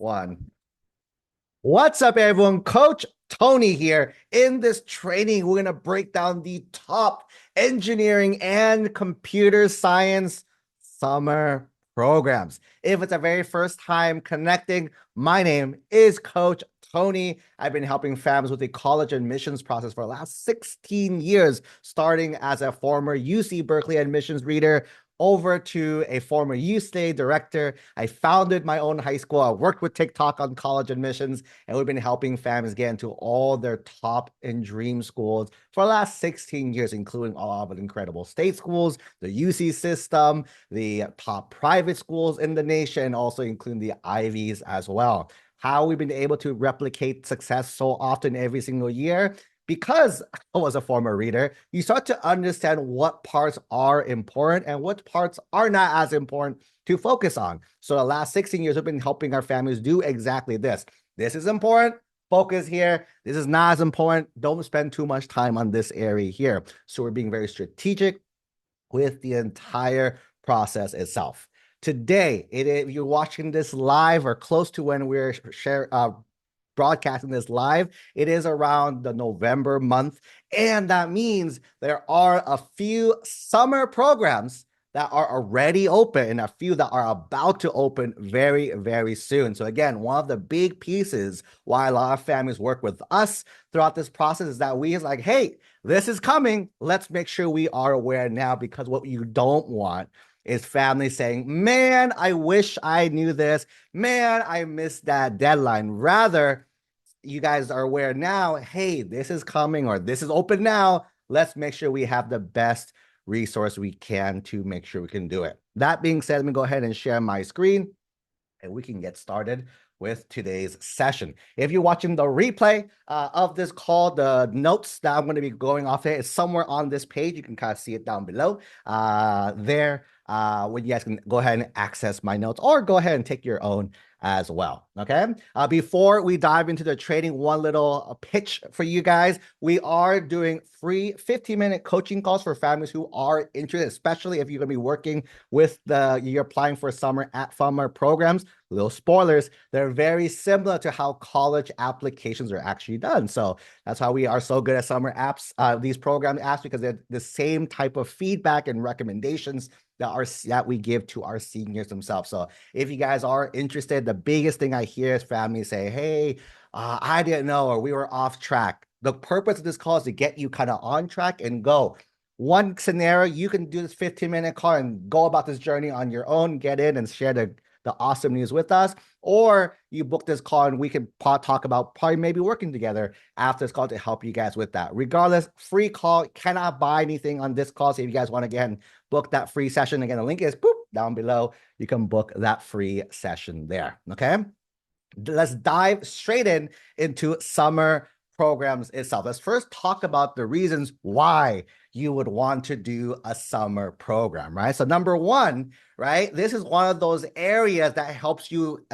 one. What's up, everyone? Coach Tony here. In this training, we're going to break down the top engineering and computer science summer programs. If it's a very first time connecting, my name is Coach Tony. I've been helping families with the college admissions process for the last 16 years, starting as a former UC Berkeley admissions reader over to a former UCLA director. I founded my own high school. I worked with TikTok on college admissions, and we've been helping families get into all their top and dream schools for the last 16 years, including all of the incredible state schools, the UC system, the top private schools in the nation, also including the Ivies as well. How we've been able to replicate success so often every single year, because I was a former reader, you start to understand what parts are important and what parts are not as important to focus on. So the last 16 years, we've been helping our families do exactly this. This is important, focus here. This is not as important. Don't spend too much time on this area here. So we're being very strategic with the entire process itself. Today, if you're watching this live or close to when we're broadcasting this live, it is around the November month. And that means there are a few summer programs that are already open and a few that are about to open very, very soon. So again, one of the big pieces why a lot of families work with us throughout this process is that we is like, hey, this is coming. Let's make sure we are aware now, because what you don't want is families saying, man, I wish I knew this. Man, I missed that deadline. Rather, you guys are aware now, hey, this is coming or this is open now. Let's make sure we have the best resource we can to make sure we can do it. That being said, let me go ahead and share my screen and we can get started with today's session. If you're watching the replay of this call, the notes that I'm going to be going off there is somewhere on this page. You can kind of see it down below there. Where you guys can go ahead and access my notes or go ahead and take your own as well. Okay. Before we dive into the training, one little pitch for you guys. We are doing free 15-minute coaching calls for families who are interested, especially if you're going to be working with you're applying for summer programs. Little spoilers, they're very similar to how college applications are actually done. So that's how we are so good at summer apps, these program apps, because they're the same type of feedback and recommendations that we give to our seniors themselves. So if you guys are interested, the biggest thing I hear is families say, hey, I didn't know, or we were off track. The purpose of this call is to get you kind of on track and go. One scenario, you can do this 15-minute call and go about this journey on your own, get in and share the awesome news with us, or you book this call and we can talk about probably maybe working together after this call to help you guys with that. Regardless, free call, cannot buy anything on this call. So if you guys want to get and book that free session, again, the link is down below. You can book that free session there. Okay, let's dive straight into summer programs itself. Let's first talk about the reasons why you would want to do a summer program, right? So number one, right, this is one of those areas that helps you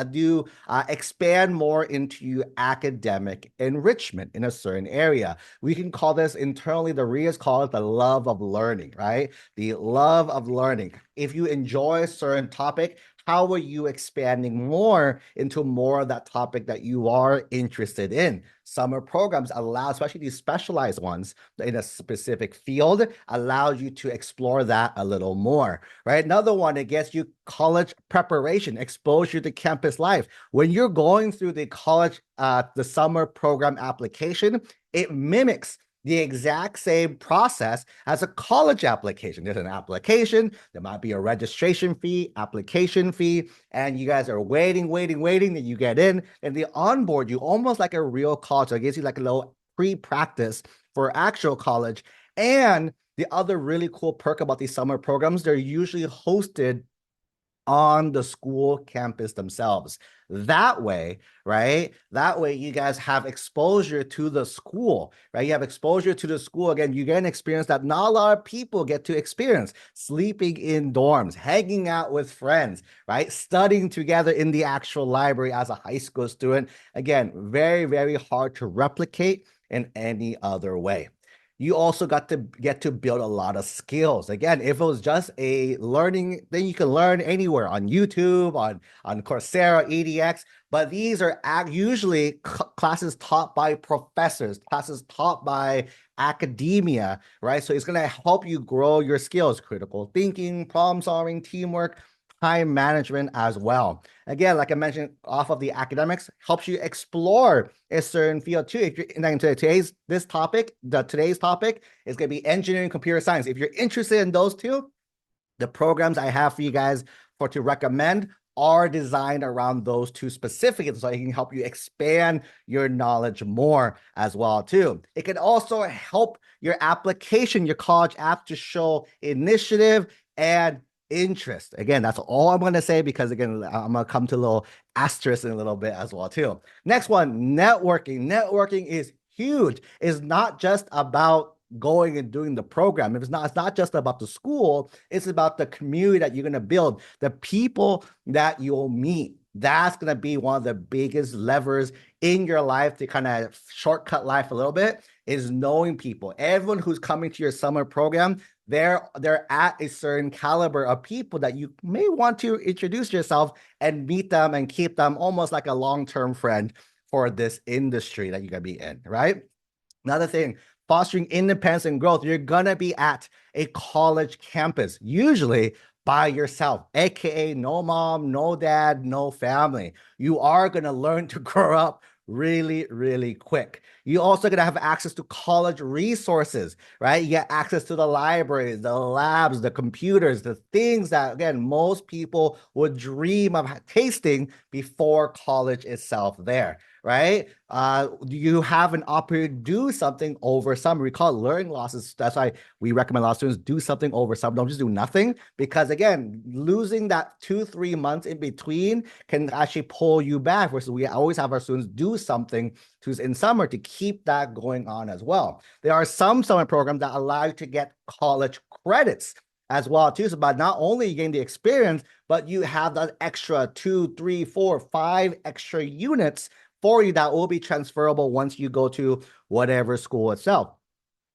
expand more into academic enrichment in a certain area. We can call this internally, the readers call it the love of learning, right? The love of learning. If you enjoy a certain topic, how are you expanding more into more of that topic that you are interested in? Summer programs allow, especially these specialized ones in a specific field, allows you to explore that a little more, right? Another one, it gets you college preparation, exposure to campus life. When you're going through the the summer program application, it mimics the exact same process as a college application. There's an application, there might be a registration fee, application fee, and you guys are waiting, then you get in, and they onboard you almost like a real college. So it gives you like a little pre-practice for actual college. And the other really cool perk about these summer programs, they're usually hosted on the school campus themselves. That way, right? That way you guys have exposure to the school, right? You have exposure to the school. Again, you get an experience that not a lot of people get to experience. Sleeping in dorms, hanging out with friends, right? Studying together in the actual library as a high school student. Again, very, very hard to replicate in any other way. you also get to build a lot of skills. Again, if it was just a learning, then you can learn anywhere on YouTube, on Coursera, EDX. But these are usually classes taught by professors, classes taught by academia, right? So it's going to help you grow your skills, critical thinking, problem solving, teamwork, time management as well. Again, like I mentioned, off of the academics, helps you explore a certain field too. If you're into today's topic is going to be engineering, computer science. If you're interested in those two, the programs I have for you guys to recommend are designed around those two specifically, so it can help you expand your knowledge more as well too. It can also help your application, your college app, to show initiative and interest. Again, that's all I'm going to say, because again, I'm going to come to a little asterisk in a little bit as well too. Next one, networking. Networking is huge. It's not just about going and doing the program. It's not just about the school, it's about the community that you're going to build, the people that you'll meet. That's going to be one of the biggest levers in your life to kind of shortcut life a little bit, is knowing people. Everyone who's coming to your summer program, they're at a certain caliber of people that you may want to introduce yourself and meet them and keep them almost like a long-term friend for this industry that you're going to be in, right? Another thing, fostering independence and growth. You're going to be at a college campus, usually by yourself, aka no mom, no dad, no family. You are going to learn to grow up really, really quick. You also going to have access to college resources, right? You get access to the libraries, the labs, the computers, the things that, again, most people would dream of tasting before college itself there, right? You have an opportunity to do something over summer. We call it learning losses. That's why we recommend a lot of students do something over summer. Don't just do nothing, because again, losing that 2-3 months in between can actually pull you back, versus we always have our students do something in summer to keep that going on as well. There are some summer programs that allow you to get college credits as well too. So, but not only you gain the experience, but you have that extra 2, 3, 4, 5 extra units for you that will be transferable once you go to whatever school itself.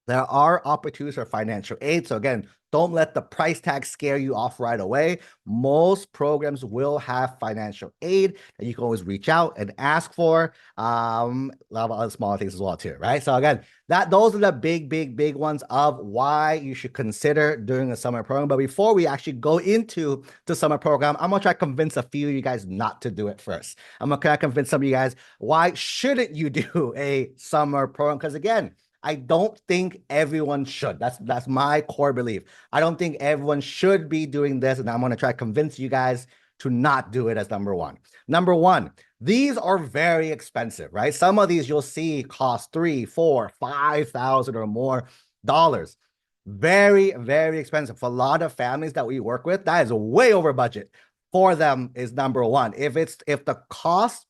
There are opportunities for financial aid. So again, don't let the price tag scare you off right away. Most programs will have financial aid that you can always reach out and ask for. A lot of other smaller things as well too, right? So again, those are the big ones of why you should consider doing a summer program. But before we actually go into the summer program, I'm gonna try to convince a few of you guys not to do it first. I'm gonna try to convince some of you guys, why shouldn't you do a summer program? Because again, I don't think everyone should. That's my core belief. I don't think everyone should be doing this, and I'm going to try to convince you guys to not do it as number one. Number one, these are very expensive, right? Some of these you'll see cost $3,000, $4,000, $5,000 or more dollars. Very, very expensive. For a lot of families that we work with, that is way over budget. For them is number one. If the cost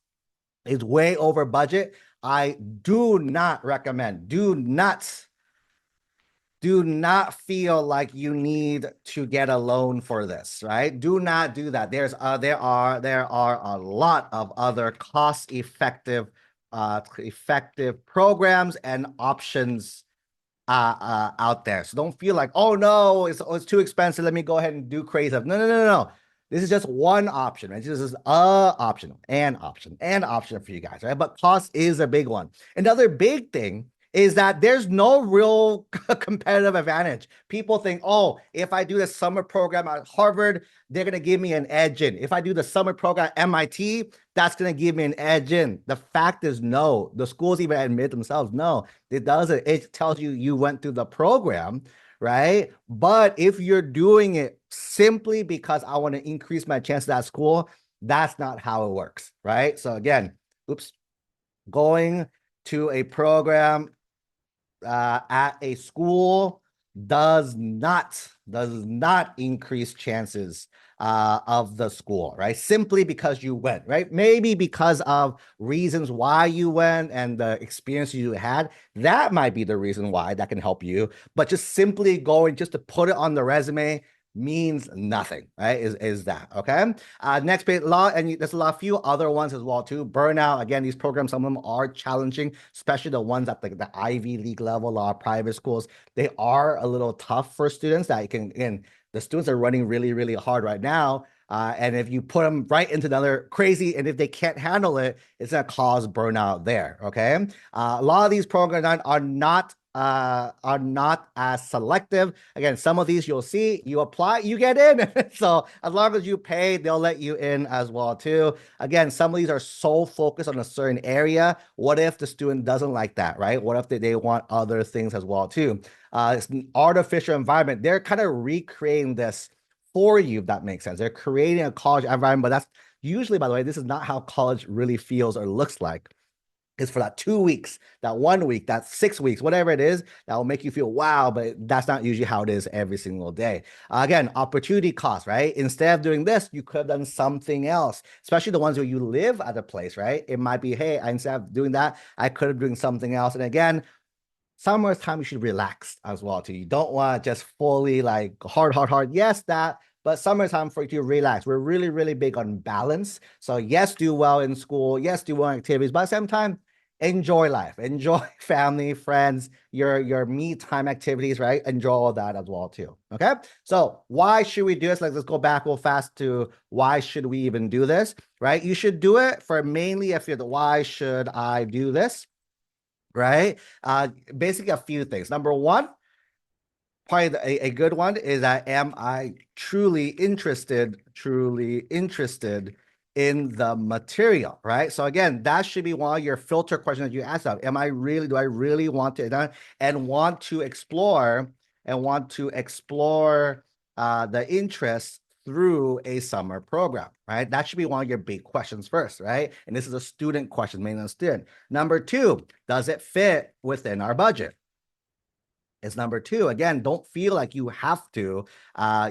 is way over budget, I do not recommend, do not feel like you need to get a loan for this, right? Do not do that. There are a lot of other cost-effective programs and options out there. So don't feel like, oh no, it's too expensive, let me go ahead and do crazy stuff. No. This is just one option, right? This is an option for you guys, right? But cost is a big one. Another big thing is that there's no real competitive advantage. People think, oh, if I do the summer program at Harvard, they're going to give me an edge in. If I do the summer program at MIT, that's going to give me an edge in. The fact is, no. The schools even admit themselves, no, it doesn't. It tells you went through the program, right? But if you're doing it simply because I want to increase my chance at school, that's not how it works, right? So again, going to a program at a school does not increase chances of the school, right? Simply because you went, right? Maybe because of reasons why you went and the experience you had, that might be the reason why that can help you. But just simply going just to put it on the resume, means nothing, right? Is that okay? Next page, and there's a few other ones as well too. Burnout, again, these programs, some of them are challenging, especially the ones at the Ivy League level, a lot of private schools. They are a little tough for students that you can, again, the students are running really, really hard right now. And if you put them right into another crazy, and if they can't handle it, it's going to cause burnout there. Okay. A lot of these programs are not as selective. Again, some of these you'll see, you apply, you get in. So as long as you pay, they'll let you in as well too. Again, some of these are so focused on a certain area. What if the student doesn't like that, right? What if they want other things as well too? It's an artificial environment. They're kind of recreating this for you, if that makes sense. They're creating a college environment, but that's usually, by the way, this is not how college really feels or looks like. Is for that 2 weeks, that 1 week, that 6 weeks, whatever it is, that will make you feel wow, but that's not usually how it is every single day. Again, opportunity cost, right? Instead of doing this, you could have done something else, especially the ones where you live at a place, right? It might be, hey, instead of doing that, I could have doing something else. And again, summertime, you should relax as well too. You don't want to just fully like hard. Yes, that, but summertime for you to relax. We're really, really big on balance. So yes, do well in school. Yes, do well in activities, but at the same time, enjoy life, enjoy family, friends, your me time activities, right? Enjoy all that as well too. Okay. So why should we do this? Let's go back real fast to why should we even do this, right? You should do it for mainly if you're the why should I do this? Right? Basically a few things. Number one, probably a good one is that am I truly interested in the material, right? So again, that should be one of your filter questions that you ask of. Do I really want to, and want to explore the interest through a summer program, right? That should be one of your big questions first, right? And this is a student question, mainly a student. Number two, does it fit within our budget? It's number two. Again, don't feel like you have to.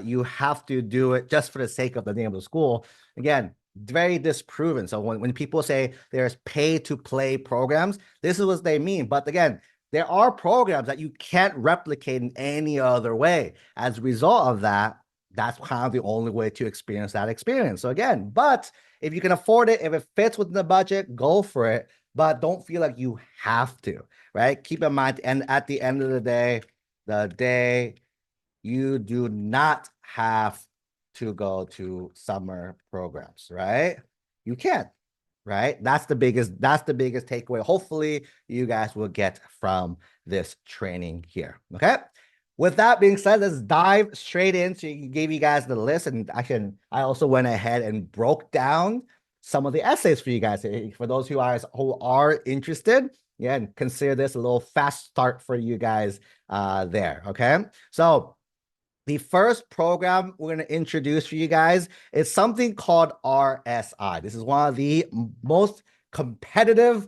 You have to do it just for the sake of the name of the school. Again, very disproven. So when people say there's pay to play programs, this is what they mean. But again, there are programs that you can't replicate in any other way. As a result of that, that's kind of the only way to experience that experience. So again, but if you can afford it, if it fits within the budget, go for it. But don't feel like you have to, right? Keep in mind, and at the end of the day, you do not have to go to summer programs, right? You can't, right? That's the biggest takeaway. Hopefully, you guys will get from this training here. Okay. With that being said, let's dive straight in. So you gave you guys the list, and I also went ahead and broke down some of the essays for you guys. For those who are interested, yeah, and consider this a little fast start for you guys there. Okay. So the first program we're going to introduce for you guys is something called RSI. This is one of the most competitive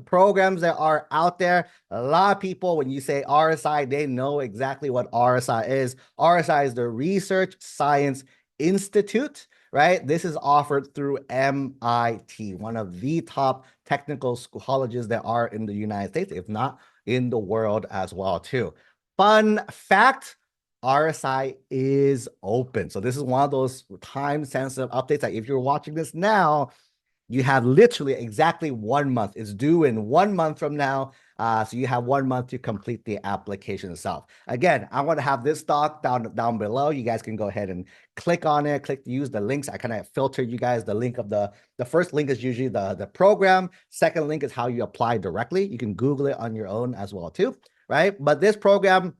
programs that are out there. A lot of people, when you say RSI, they know exactly what RSI is. RSI is the Research Science Institute, right? This is offered through MIT, one of the top technical colleges that are in the United States, if not in the world as well, too. Fun fact, RSI is open. So this is one of those time-sensitive updates that if you're watching this now, you have literally exactly 1 month. It's due in 1 month from now. So you have 1 month to complete the application itself. Again, I'm going to have this doc down below. You guys can go ahead and click on it, use the links. I kind of filtered you guys the link of the first link is usually the program. Second link is how you apply directly. You can Google it on your own as well too, right? But this program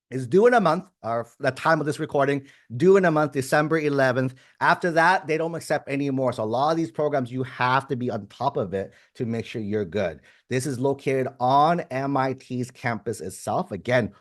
is due in a month, or the time of this recording, due in a month, December 11th. After that, they don't accept any more. So a lot of these programs, you have to be on top of it to make sure you're good. This is located on MIT's campus itself. Again,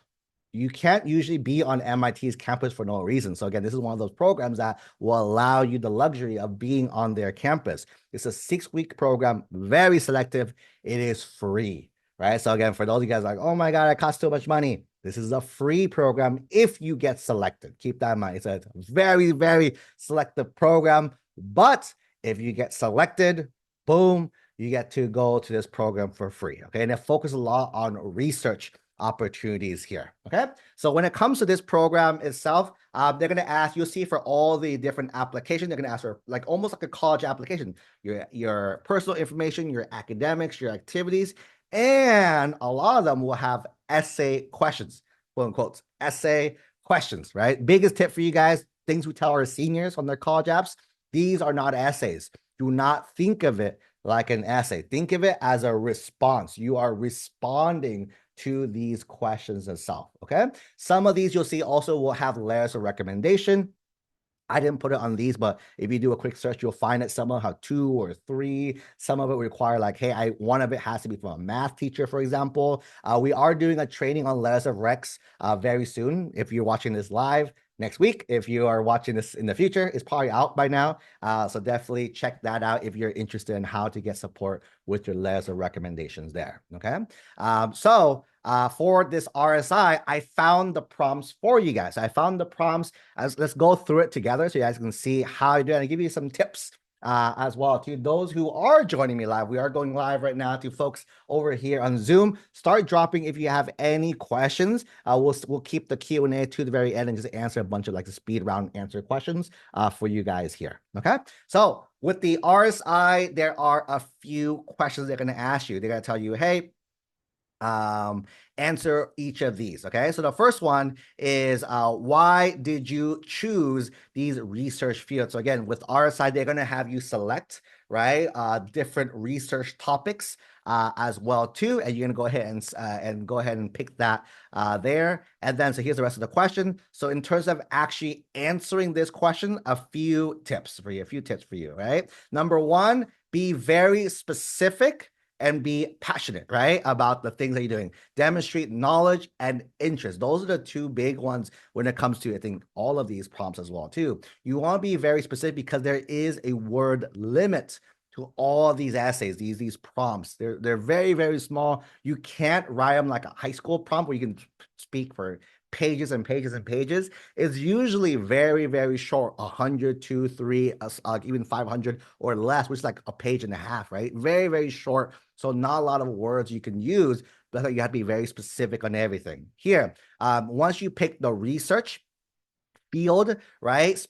you can't usually be on MIT's campus for no reason. So again, this is one of those programs that will allow you the luxury of being on their campus. It's a 6-week program, very selective. It is free, right? So again, for those of you guys like, oh my God, it costs too much money. This is a free program if you get selected. Keep that in mind. It's a very, very selective program. But if you get selected, boom, you get to go to this program for free. Okay. And it focuses a lot on research. opportunities here. Okay, so when it comes to this program itself, they're going to ask, you'll see for all the different applications, they're going to ask for like almost like a college application, your personal information, your academics, your activities, and a lot of them will have essay questions, quote unquote, essay questions, right? Biggest tip for you guys, things we tell our seniors on their college apps, these are not essays. Do not think of it like an essay. Think of it as a response. You are responding to these questions itself, okay? Some of these you'll see also will have layers of recommendation. I didn't put it on these, but if you do a quick search, you'll find it. Some of them have 2 or 3. Some of it require like, hey, one of it has to be from a math teacher, for example. We are doing a training on layers of recs very soon. If you're watching this live next week, if you are watching this in the future, it's probably out by now. So definitely check that out if you're interested in how to get support with your layers of recommendations there, okay? For this RSI, I found the prompts for you guys. I found the prompts. Let's go through it together so you guys can see how I do it and give you some tips as well. To those who are joining me live, we are going live right now. To folks over here on Zoom, start dropping if you have any questions. We'll keep the Q&A to the very end and just answer a bunch of like the speed round answer questions for you guys here. Okay, so with the RSI, there are a few questions they're going to ask you. They're going to tell you, hey, answer each of these. Okay, so the first one is why did you choose these research fields? So again, with RSI, they're going to have you select, right, different research topics as well too, and you're going to go ahead and pick that there. And then so here's the rest of the question. So in terms of actually answering this question, a few tips for you, right? Number one, be very specific and be passionate, right, about the things that you're doing. Demonstrate knowledge and interest. Those are the 2 big ones when it comes to, I think, all of these prompts as well, too. You want to be very specific because there is a word limit to all these essays, these prompts. They're very, very small. You can't write them like a high school prompt where you can speak for pages and pages and pages. It's usually very, very short, 100, 2, 3, even 500 or less, which is like a page and a half, right? Very, very short. So not a lot of words you can use, but you have to be very specific on everything. Here, once you pick the research field, right,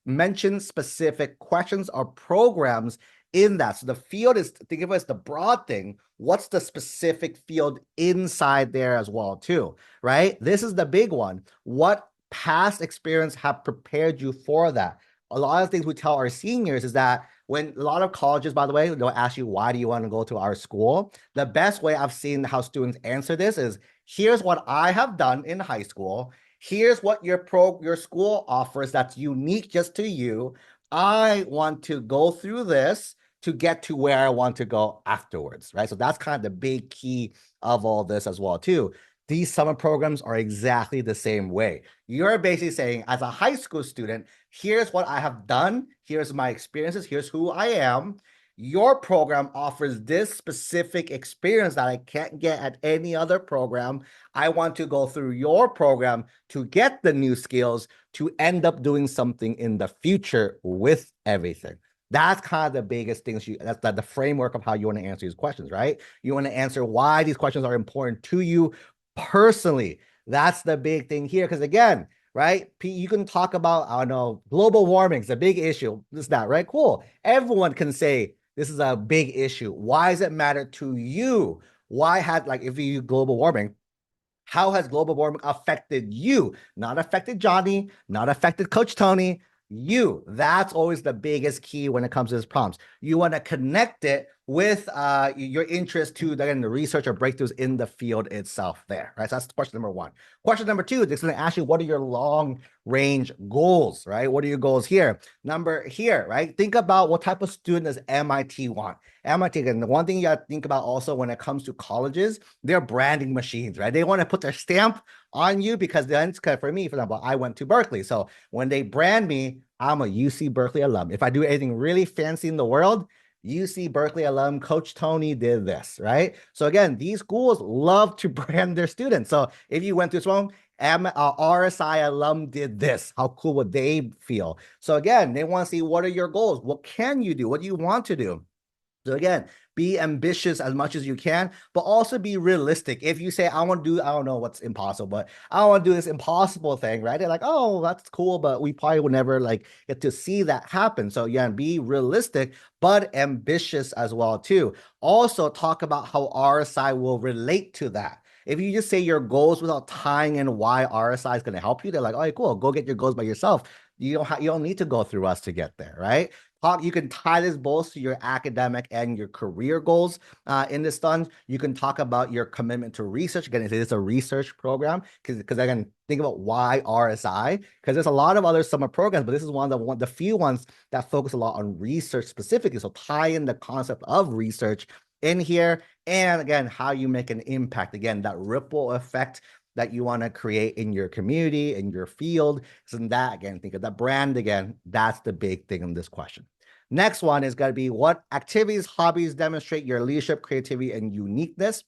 mention specific questions or programs in that. So the field is, think of it as the broad thing. What's the specific field inside there as well too, right? This is the big one. What past experience have prepared you for that? A lot of things we tell our seniors is that when a lot of colleges, by the way, they'll ask you, why do you want to go to our school? The best way I've seen how students answer this is, here's what I have done in high school. Here's what your school offers that's unique just to you. I want to go through this to get to where I want to go afterwards, right? So that's kind of the big key of all this as well too. These summer programs are exactly the same way. You're basically saying, as a high school student, here's what I have done, here's my experiences, here's who I am. Your program offers this specific experience that I can't get at any other program. I want to go through your program to get the new skills to end up doing something in the future with everything. That's kind of the biggest things that's the framework of how you want to answer these questions, right? You want to answer why these questions are important to you personally. That's the big thing here. Because again, right, you can talk about, I don't know, global warming is a big issue. This, that, right? Cool. Everyone can say this is a big issue. Why does it matter to you? Why had, like, if you use global warming, how has global warming affected you? Not affected Johnny, not affected Coach Tony, you. That's always the biggest key when it comes to this prompts. You want to connect it with your interest to the research or breakthroughs in the field itself there, right? So that's question number one. Question number two, it's going to ask you, what are your long range goals, right? What are your goals here? Right? Think about what type of student does MIT want. MIT, and the one thing you got to think about also when it comes to colleges, they're branding machines, right? They want to put their stamp on you because then, for me, for example, I went to Berkeley. So when they brand me, I'm a UC Berkeley alum. If I do anything really fancy in the world, UC Berkeley alum, Coach Tony did this, right? So again, these schools love to brand their students. So if you went to this one, RSI alum did this, how cool would they feel? So again, they want to see, what are your goals? What can you do? What do you want to do? So again, be ambitious as much as you can, but also be realistic. If you say, I want to do, I don't know what's impossible, but I want to do this impossible thing, right? They're like, oh, that's cool, but we probably will never like get to see that happen. So yeah, be realistic, but ambitious as well too. Also talk about how RSI will relate to that. If you just say your goals without tying in why RSI is going to help you, they're like, all right, cool, go get your goals by yourself. You don't need to go through us to get there, right? You can tie this both to your academic and your career goals in this fund. You can talk about your commitment to research. Again, it's a research program because again, think about why RSI, because there's a lot of other summer programs, but this is one of the few ones that focus a lot on research specifically. So tie in the concept of research in here. And again, how you make an impact. Again, that ripple effect that you want to create in your community, in your field. So that, again, think of that brand again. That's the big thing in this question. Next one is going to be what activities, hobbies demonstrate your leadership, creativity, and uniqueness.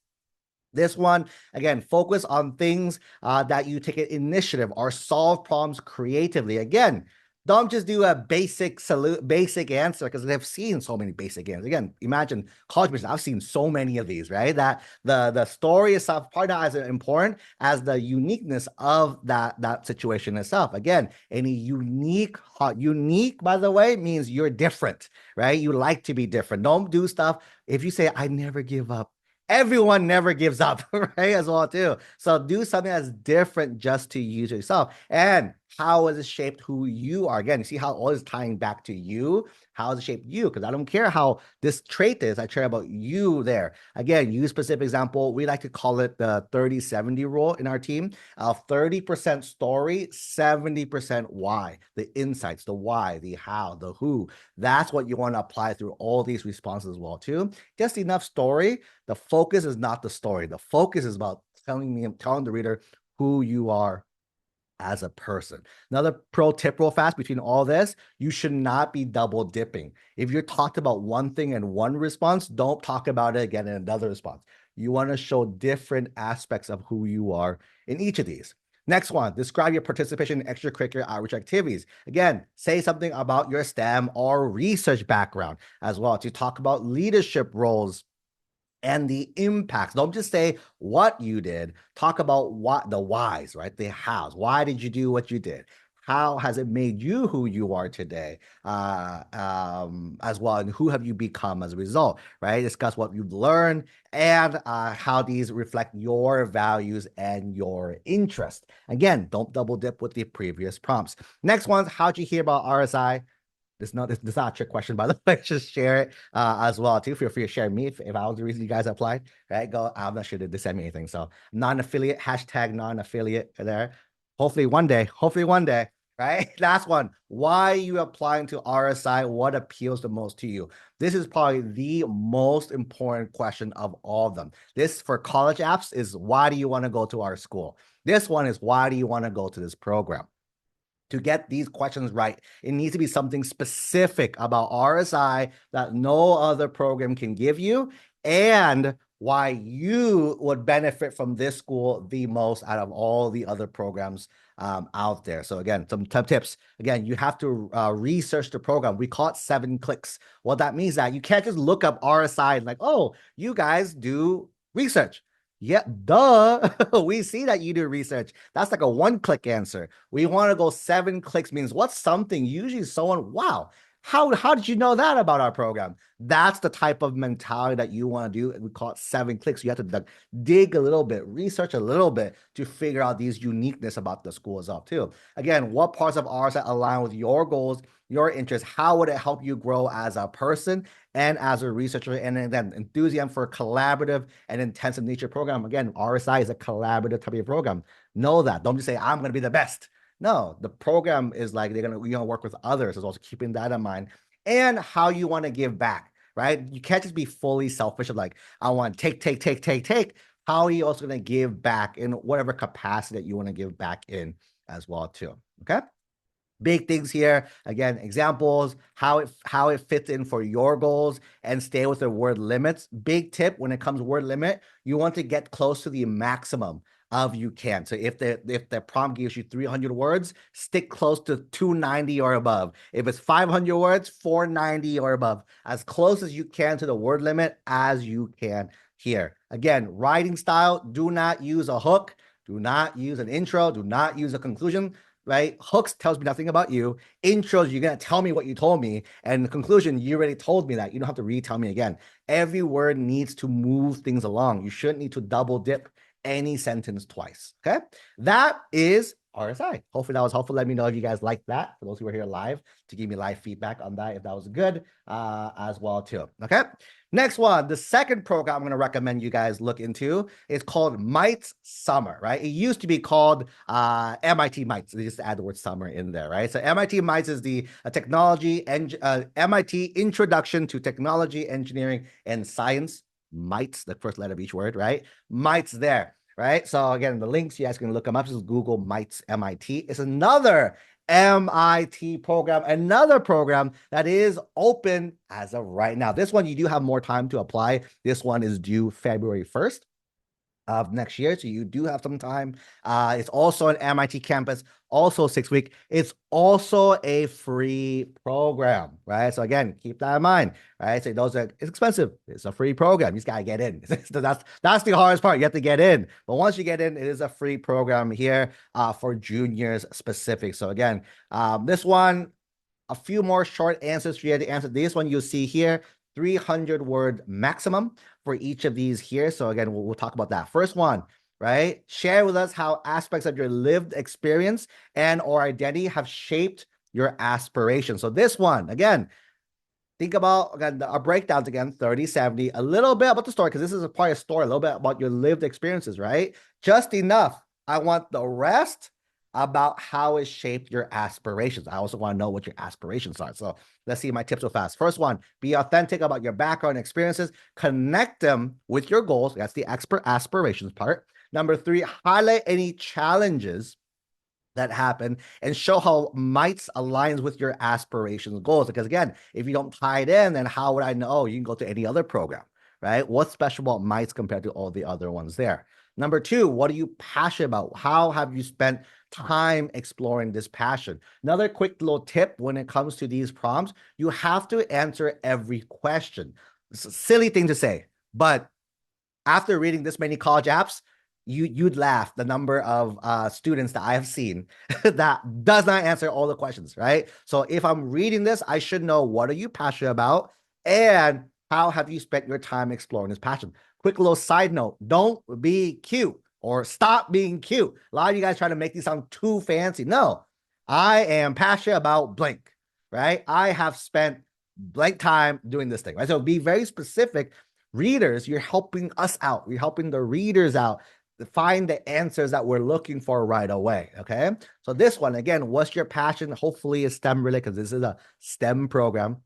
This one, again, focus on things that you take an initiative or solve problems creatively. Again, don't just do a basic answer because they've seen so many basic answers. Again, imagine college business. I've seen so many of these, right? That the story itself probably not as important as the uniqueness of that situation itself. Again, any unique, by the way, means you're different, right? You like to be different. Don't do stuff. If you say, I never give up, everyone never gives up, right? As well, too. So do something that's different just to use yourself. And how has it shaped who you are? Again, you see how all is tying back to you. How has it shaped you? Because I don't care how this trait is. I care about you there. Again, use specific example. We like to call it the 30-70 rule in our team. 30% story, 70% why. The insights, the why, the how, the who. That's what you want to apply through all these responses as well, too. Just enough story. The focus is not the story. The focus is about telling the reader who you are as a person. Another pro tip real fast between all this, you should not be double dipping. If you're talked about one thing in one response, don't talk about it again in another response. You want to show different aspects of who you are in each of these. Next one, describe your participation in extracurricular outreach activities. Again, say something about your STEM or research background as well to talk about leadership roles and the impacts. Don't just say what you did. Talk about what the whys, right? The hows. Why did you do what you did? How has it made you who you are today as well? And who have you become as a result, right? Discuss what you've learned and how these reflect your values and your interest. Again, don't double dip with the previous prompts. Next one's how'd you hear about RSI? This not a trick question, by the way. Just share it as well too. Feel free to share me if I was the reason you guys applied. Right? Go. I'm not sure they send me anything. So non-affiliate hashtag non-affiliate there. Hopefully one day. Hopefully one day. Right. Last one. Why are you applying to RSI? What appeals the most to you? This is probably the most important question of all of them. This for college apps is why do you want to go to our school? This one is why do you want to go to this program? To get these questions right, it needs to be something specific about RSI that no other program can give you and why you would benefit from this school the most out of all the other programs out there. So again, some tips. Again, you have to research the program. We call it 7 clicks. Well, that means that you can't just look up RSI and like, oh, you guys do research. Yeah, duh. We see that you do research. That's like a 1-click answer. We want to go 7 clicks means what's something? Usually someone, wow, how did you know that about our program? That's the type of mentality that you want to do. We call it 7 clicks. You have to dig a little bit, research a little bit to figure out these uniqueness about the school as well too. Again, what parts of ours that align with your goals, your interests? How would it help you grow as a person and as a researcher? And then enthusiasm for collaborative and intensive nature program. Again, RSI is a collaborative type of program. Know that. Don't just say, I'm going to be the best. No, the program is like you're gonna work with others, is also keeping that in mind, and how you want to give back, right? You can't just be fully selfish of like, I want to take. How are you also going to give back in whatever capacity that you want to give back in as well too? Okay. Big things here. Again, examples, how it fits in for your goals, and stay with the word limits. Big tip when it comes to word limit, you want to get close to the maximum of you can. So if the prompt gives you 300 words, stick close to 290 or above. If it's 500 words, 490 or above, as close as you can to the word limit as you can here. Again, writing style, do not use a hook, do not use an intro, do not use a conclusion, right? Hooks tells me nothing about you. Intros, you're going to tell me what you told me. And the conclusion, you already told me that. You don't have to retell me again. Every word needs to move things along. You shouldn't need to double dip any sentence twice. Okay. That is RSI. Hopefully that was helpful. Let me know if you guys like that. For those who are here live, to give me live feedback on that, if that was good as well too. Okay. Next one, the second program I'm going to recommend you guys look into is called MITES Summer, right? It used to be called MIT MITES. They just add the word summer in there, right? So MIT MITES is the technology and MIT Introduction to Technology, Engineering, and Science. MITES, the first letter of each word, right? MITES there, right? So again, the links, you guys can look them up. Just Google MITES MIT. It's another MIT program, another program that is open as of right now. This one, you do have more time to apply. This one is due February 1st of next year, so you do have some time. It's also an MIT campus, also 6 week. It's also a free program, right? So again, keep that in mind, right? So it's expensive. It's a free program. You just gotta get in. That's the hardest part. You have to get in. But once you get in, it is a free program here for juniors specific. So again, this one, a few more short answers for you to answer. This one you'll see here, 300-word maximum for each of these here. So again, we'll talk about that. First one, right? Share with us how aspects of your lived experience and or identity have shaped your aspirations. So this one, again, think about, again, our breakdowns again, 30, 70, a little bit about the story, because this is a part of story, a little bit about your lived experiences, right? Just enough. I want the rest about how it shaped your aspirations. I also want to know what your aspirations are. So let's see my tips real fast. First one, be authentic about your background experiences. Connect them with your goals. That's the aspirations part. Number 3, highlight any challenges that happen and show how MITES aligns with your aspirations goals. Because again, if you don't tie it in, then how would I know? You can go to any other program, right? What's special about MITES compared to all the other ones there? Number 2, what are you passionate about? How have you spent time exploring this passion? Another quick little tip when it comes to these prompts, you have to answer every question. It's a silly thing to say, but after reading this many college apps, you'd laugh the number of students that I have seen that does not answer all the questions, right? So if I'm reading this, I should know, what are you passionate about and how have you spent your time exploring this passion? Quick little side note, don't be cute or stop being cute. A lot of you guys try to make these sound too fancy. No, I am passionate about blank, right? I have spent blank time doing this thing, right? So be very specific. Readers, you're helping us out. You're helping the readers out to find the answers that we're looking for right away, okay? So this one, again, what's your passion? Hopefully it's STEM related, because this is a STEM program,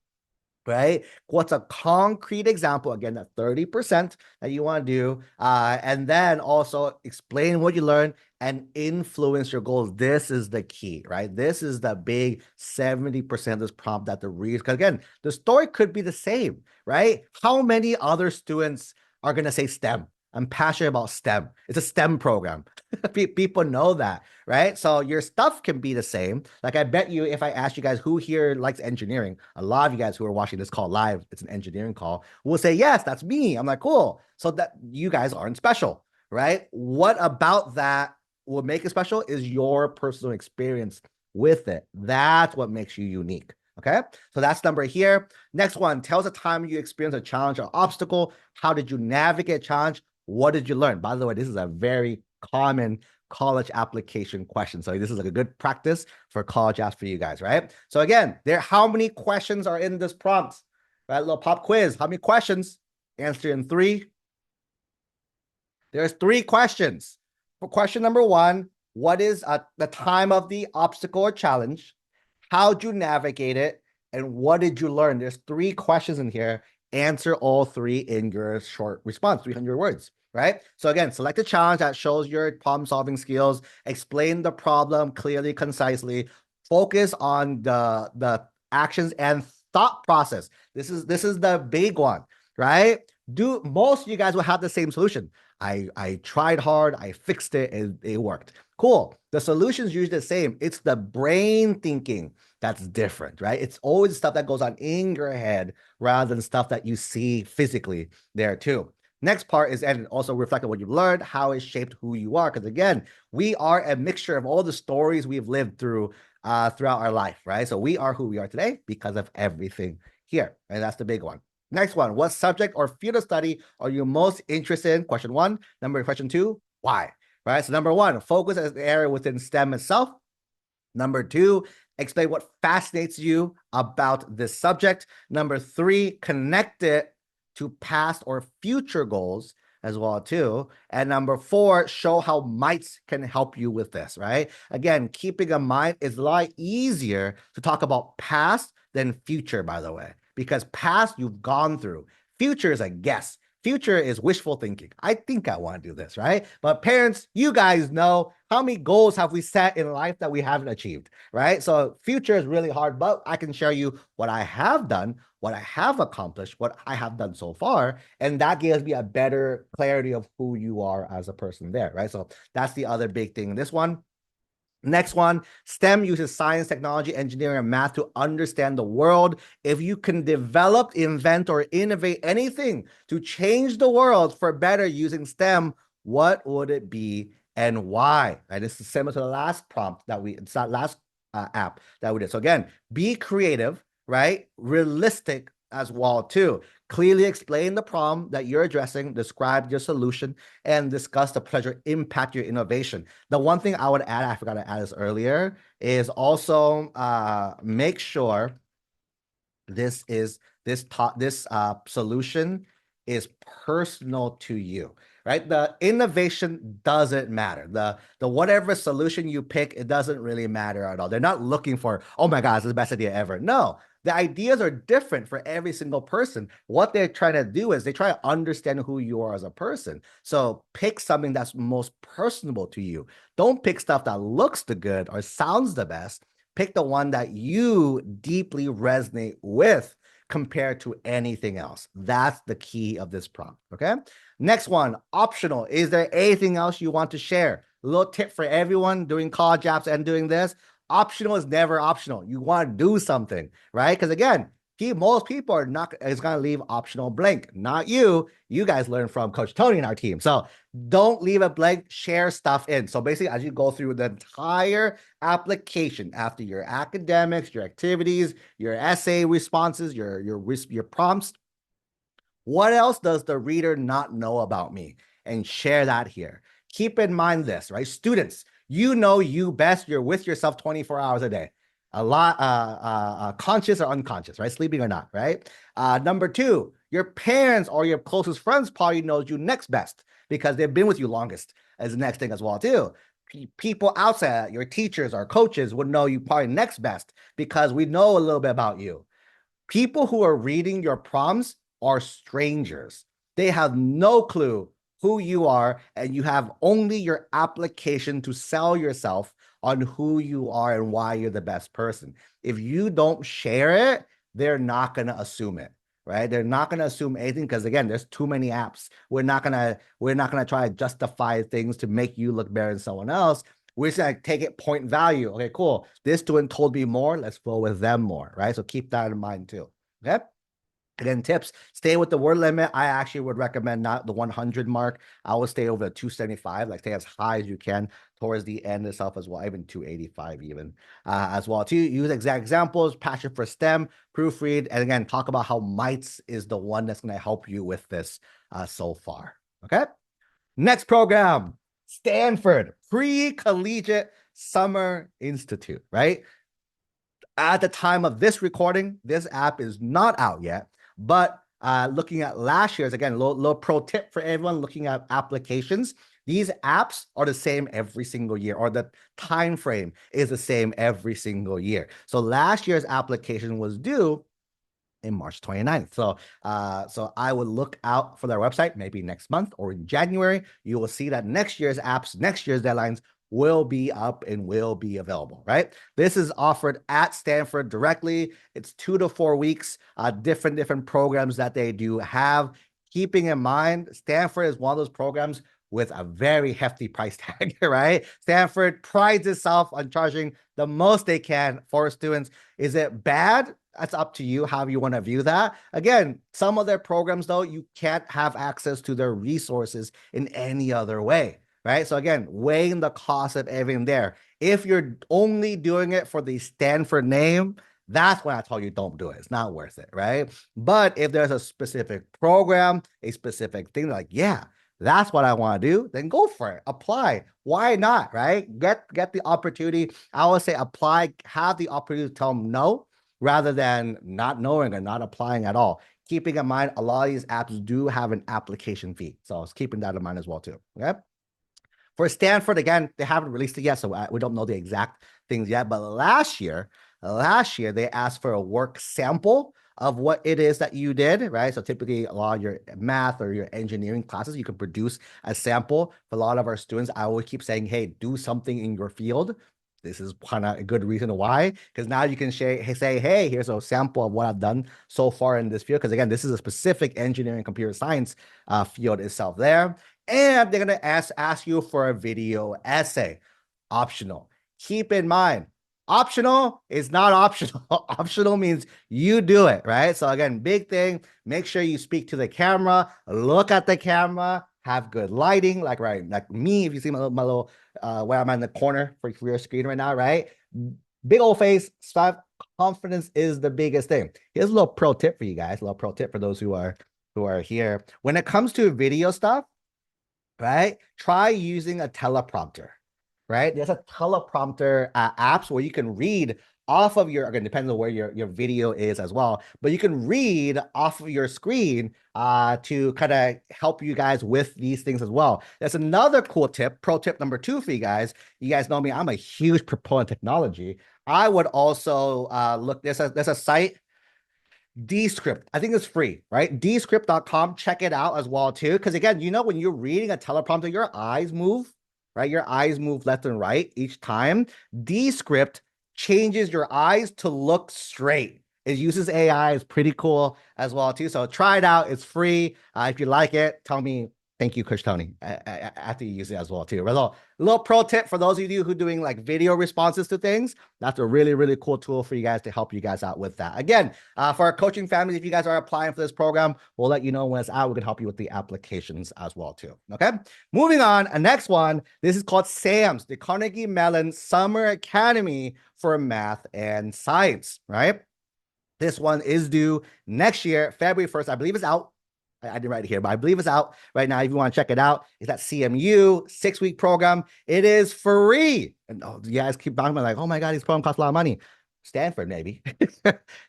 right? What's a concrete example? Again, that 30% that you want to do. And then also explain what you learned and influence your goals. This is the key, right? This is the big 70% of this prompt that the readers, because again, the story could be the same, right? How many other students are going to say STEM? I'm passionate about STEM. It's a STEM program. People know that, right? So your stuff can be the same. Like I bet you, if I ask you guys who here likes engineering, a lot of you guys who are watching this call live, it's an engineering call, will say, yes, that's me. I'm like, cool. So that you guys aren't special, right? What about that will make it special is your personal experience with it. That's what makes you unique. Okay, so that's number here. Next one, tell us a time you experienced a challenge or obstacle. How did you navigate a challenge? What did you learn? By the way, this is a very common college application question. So this is like a good practice for college apps for you guys, right? So again, how many questions are in this prompt? Right, little pop quiz. How many questions? Answer in 3. There's 3 questions. For question number 1, what is the time of the obstacle or challenge? How'd you navigate it? And what did you learn? There's 3 questions in here. Answer all 3 in your short response, 300 words, right? So again, select a challenge that shows your problem-solving skills. Explain the problem clearly, concisely. Focus on the actions and thought process. This is the big one, right? Most of you guys will have the same solution. I tried hard, I fixed it, it worked. Cool. The solution's usually the same. It's the brain thinking that's different, right? It's always stuff that goes on in your head rather than stuff that you see physically there too. Next part is, and also reflect on what you've learned, how it shaped who you are. Because again, we are a mixture of all the stories we've lived through throughout our life, right? So we are who we are today because of everything here. And that's the big one. Next one, what subject or field of study are you most interested in? Question one. Question two, why? Right? So number one, focus as the area within STEM itself. Number two, explain what fascinates you about this subject. Number three, connect it to past or future goals as well too. And number four, show how mites can help you with this, right? Again, keeping in mind, it's a lot easier to talk about past than future, by the way, because past you've gone through. Future is a guess. Future is wishful thinking. I think I want to do this, right? But parents, you guys know how many goals have we set in life that we haven't achieved, right? So future is really hard, but I can share you what I have done, what I have accomplished, what I have done so far, and that gives me a better clarity of who you are as a person there, right? So that's the other big thing in this one. Next one, STEM uses science, technology, engineering, and math to understand the world. If you can develop, invent, or innovate anything to change the world for better using STEM, what would it be and why? Right, this is similar to the last prompt that it's that last app that we did. So again, be creative, right? Realistic as well too. Clearly explain the problem that you're addressing, describe your solution, and discuss the pleasure impact your innovation. The one thing I would add, I forgot to add this earlier, is also make sure this solution is personal to you, right? The innovation doesn't matter. The whatever solution you pick, it doesn't really matter at all. They're not looking for, oh my God, it's the best idea ever. No, the ideas are different for every single person. What they're trying to do is they try to understand who you are as a person. So pick something that's most personable to you. Don't pick stuff that looks the good or sounds the best. Pick the one that you deeply resonate with compared to anything else. That's the key of this prompt, okay? Next one, optional. Is there anything else you want to share? A little tip for everyone doing college apps and doing this. Optional is never optional. You want to do something, right? Because again, most people are not going to leave optional blank. Not you. You guys learn from Coach Tony and our team. So don't leave it blank. Share stuff in. So basically, as you go through the entire application, after your academics, your activities, your essay responses, your prompts, what else does the reader not know about me? And share that here. Keep in mind this, right? Students, you know you best. You're with yourself 24 hours a day. A lot, conscious or unconscious, right? Sleeping or not, right? Number two, your parents or your closest friends probably knows you next best because they've been with you longest as the next thing as well too. People outside, your teachers or coaches would know you probably next best because we know a little bit about you. People who are reading your prompts are strangers. They have no clue who you are, and you have only your application to sell yourself on who you are and why you're the best person. If you don't share it, they're not going to assume it, right? They're not going to assume anything because again, there's too many apps. We're not going to try to justify things to make you look better than someone else. We're just going to take it point value. Okay, cool. This student told me more. Let's flow with them more, right? So keep that in mind too. Okay. Again, tips, stay with the word limit. I actually would recommend not the 100 mark. I would stay over the 275, like stay as high as you can towards the end itself as well, even 285 even as well. To use exact examples, passion for STEM, proofread, and again, talk about how mites is the one that's going to help you with this so far. Okay. Next program, Stanford Pre-Collegiate Summer Institute, right? At the time of this recording, this app is not out yet. But looking at last year's, again, little pro tip for everyone looking at applications. These apps are the same every single year, or the time frame is the same every single year. So last year's application was due in March 29th. So I would look out for their website, maybe next month or in January. You will see that next year's apps, next year's deadlines will be up and will be available, right? This is offered at Stanford directly. It's 2 to 4 weeks, different programs that they do have. keeping in mind, Stanford is one of those programs with a very hefty price tag, right? Stanford prides itself on charging the most they can for students. Is it bad? That's up to you, how you want to view that. Again, some of their programs, though, you can't have access to their resources in any other way, right? So again, weighing the cost of everything there. If you're only doing it for the Stanford name, that's when I tell you don't do it. It's not worth it, right? But if there's a specific program, a specific thing, like, yeah, that's what I want to do, then go for it. Apply. Why not, right? Get the opportunity. I would say apply, have the opportunity to tell them no, rather than not knowing and not applying at all. Keeping in mind, a lot of these apps do have an application fee. So I was keeping that in mind as well too, okay? For Stanford, again, they haven't released it yet, so we don't know the exact things yet. But last year, they asked for a work sample of what it is that you did, right? So typically, a lot of your math or your engineering classes, you can produce a sample. For a lot of our students, I always keep saying, hey, do something in your field. This is kind of a good reason why, because now you can say, hey, here's a sample of what I've done so far in this field. Because again, this is a specific engineering computer science field itself there. And they're going to ask you for a video essay. Optional. Keep in mind, optional is not optional. Optional means you do it, right? So again, big thing, make sure you speak to the camera, look at the camera, have good lighting, like me, if you see my little where I'm in the corner for your screen right now, right? Big old face, confidence is the biggest thing. Here's a little pro tip for you guys, a little pro tip for those who are here. When it comes to video stuff, right? Try using a teleprompter, right? There's a teleprompter apps where you can read off of your, again, depends on where your video is as well, but you can read off of your screen to kind of help you guys with these things as well. That's another cool tip, pro tip number 2 for you guys. You guys know me, I'm a huge proponent of technology. I would also look, there's a site, Descript. I think it's free, right? Descript.com. Check it out as well, too. Because again, you know, when you're reading a teleprompter, your eyes move, right? Your eyes move left and right each time. Descript changes your eyes to look straight. It uses AI. It's pretty cool as well, too. So try it out. It's free. If you like it, tell me. Thank you, Coach Tony, after you use it as well, too. A little pro tip for those of you who are doing like video responses to things. That's a really, really cool tool for you guys to help you guys out with that. Again, for our coaching families, if you guys are applying for this program, we'll let you know when it's out. We can help you with the applications as well, too. Okay, moving on. Next one, this is called SAMS, the Carnegie Mellon Summer Academy for Math and Science, right? This one is due next year, February 1st. I believe it's out. I didn't write it here, but I believe it's out right now. If you want to check it out, it's at CMU, 6-week program. It is free. And you guys keep talking about like, oh my God, these programs cost a lot of money. Stanford, maybe.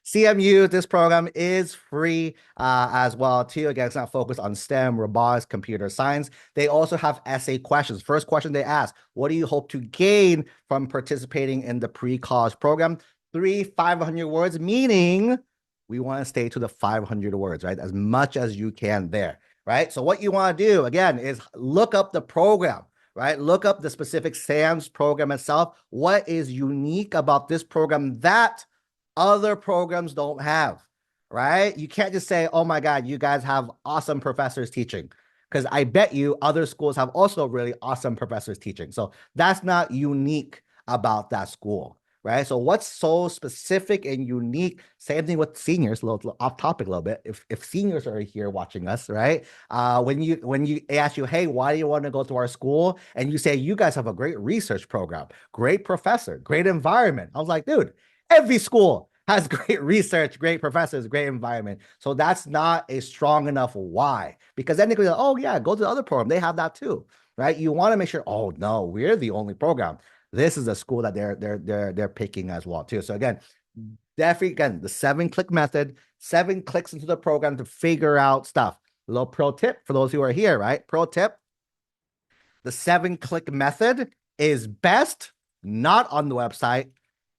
CMU, this program is free as well, too. Again, it's not focused on STEM, robotics, computer science. They also have essay questions. First question they ask, what do you hope to gain from participating in the pre-college program? 3 500 words, meaning we want to stay to the 500 words, right? As much as you can there, right? So what you want to do, again, is look up the program, right? Look up the specific SAMS program itself. What is unique about this program that other programs don't have, right? You can't just say, oh my God, you guys have awesome professors teaching, because I bet you other schools have also really awesome professors teaching. So that's not unique about that school. Right. So what's so specific and unique? Same thing with seniors, a little off topic a little bit. If seniors are here watching us, right? When you ask you, hey, why do you want to go to our school? And you say, you guys have a great research program, great professor, great environment. I was like, dude, every school has great research, great professors, great environment. So that's not a strong enough why. Because then they go, oh yeah, go to the other program. They have that too. Right. You want to make sure, oh no, we're the only program. This is a school that they're picking as well too. So again, definitely again, the 7-click method, 7 clicks into the program to figure out stuff. A little pro tip for those who are here, right? Pro tip, the 7-click method is best not on the website.